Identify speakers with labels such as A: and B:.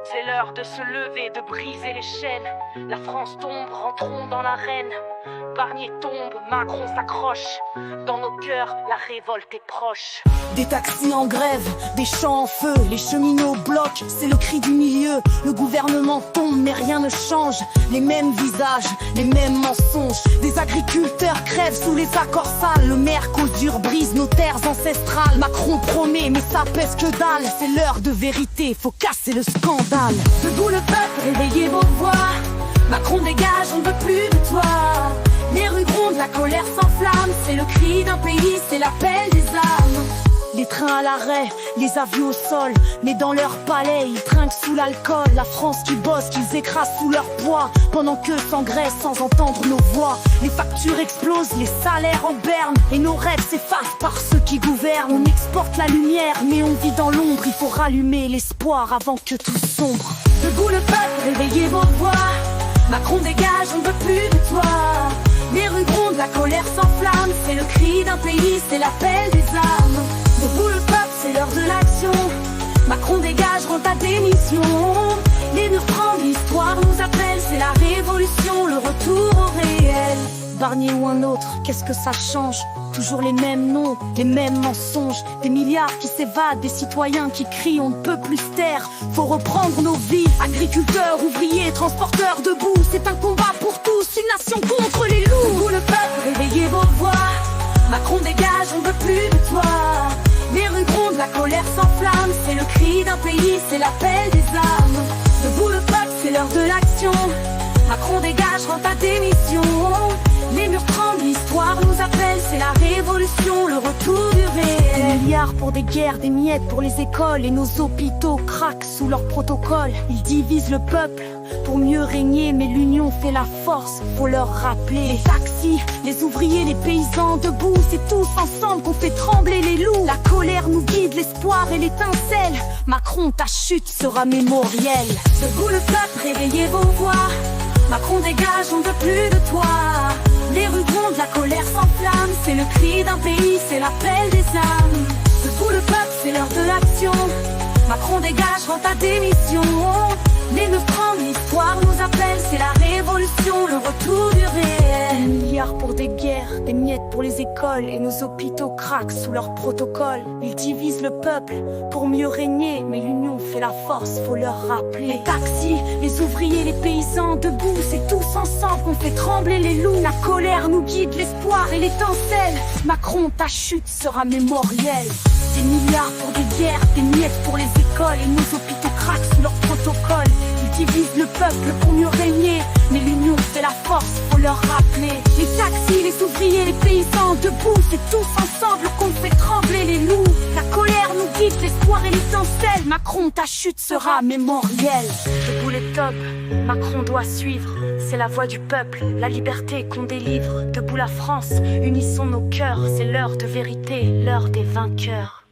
A: C'est l'heure de se lever, de briser les chaînes. La France tombe, rentrons dans l'arène. Barnier tombe, Macron s'accroche. Dans nos cœurs, la révolte est proche.
B: Des taxis en grève, des champs en feu, les cheminots bloquent, c'est le cri du milieu. Le gouvernement tombe mais rien ne change. Les mêmes visages, les mêmes mensonges. Des agriculteurs crèvent sous les accords sales. Le Mercosur brise nos terres ancestrales. Macron promet mais ça pèse que dalle. C'est l'heure de vérité, faut casser le scandale. Debout le peuple, réveillez vos voix. Macron dégage, on ne veut plus de toi. Les rues grondent, la colère s'enflamme. C'est le cri d'un pays, c'est l'appel des âmes. Les trains à l'arrêt, les avions au sol, mais dans leur palais, ils trinquent sous l'alcool. La France qui bosse, qu'ils écrasent sous leur poids, pendant qu'eux s'engraissent sans entendre nos voix. Les factures explosent, les salaires en berne, et nos rêves s'effacent par ceux qui gouvernent. On exporte la lumière, mais on vit dans l'ombre. Il faut rallumer l'espoir avant que tout sombre. Debout le peuple, réveillez vos voix. Macron dégage, on ne veut plus de toi. Les rues grondent, la colère s'enflamme. C'est le cri d'un pays, c'est l'appel des âmes. Debout le peuple, c'est l'heure de l'action. Macron dégage, rend ta démission. Les murs tremblent, l'histoire nous appelle. C'est la révolution, le retour au réel. Barnier ou un autre, qu'est-ce que ça change? Toujours les mêmes noms, les mêmes mensonges. Des milliards qui s'évadent, des citoyens qui crient on ne peut plus se taire. Faut reprendre nos vies, agriculteurs, ouvriers, transporteurs debout. C'est un combat pour tous, une nation contre les loups. Debout le peuple, réveillez vos voix. Macron dégage, on ne veut plus de toi. Les rues grondent, la colère s'enflamme. C'est le cri d'un pays, c'est l'appel des âmes. Debout le peuple, c'est l'heure de l'action. Macron dégage, rend ta démission. Les murs tremblent, l'histoire nous appelle. C'est la révolution, le retour du réel. Des milliards pour des guerres, des miettes pour les écoles. Et nos hôpitaux craquent sous leur protocole. Ils divisent le peuple pour mieux régner, mais l'union fait la force, faut leur rappeler. Les taxis, les ouvriers, les paysans debout, c'est tous ensemble qu'on fait trembler les loups. La colère nous guide, l'espoir et l'étincelle. Macron, ta chute sera mémorielle. Debout le peuple, réveillez vos voix. Macron dégage, on ne veut plus de toi. Les rues grondent, la colère s'enflamme. C'est le cri d'un pays, c'est l'appel des âmes. Debout le peuple, c'est l'heure de l'action. Macron dégage, rend ta démission. Les murs tremblent, l'histoire nous appelle. C'est la révolution, le retour du réel. Des milliards pour des guerres, des miettes pour les écoles. Et nos hôpitaux craquent sous leur protocole. Ils divisent le peuple pour mieux régner, mais l'union fait la force, faut leur rappeler. Les taxis, les ouvriers, les paysans debout, c'est tous ensemble qu'on fait trembler les loups. La colère nous guide, l'espoir et l'étincelle. Macron, ta chute sera mémorielle. Des milliards pour des guerres, des miettes pour les écoles. Et nos hôpitaux craquent sous leur protocole. Ils divisent le peuple pour mieux régner, mais l'union fait la force, faut leur rappeler. Les taxis, les ouvriers, les paysans debout, c'est tous ensemble qu'on fait trembler les loups. La colère nous guide, l'espoir et l'étincelle. Macron, ta chute sera mémorielle. Debout les tops, Macron doit suivre. C'est la voix du peuple, la liberté qu'on délivre. Debout la France, unissons nos cœurs. C'est l'heure de vérité, l'heure des vainqueurs.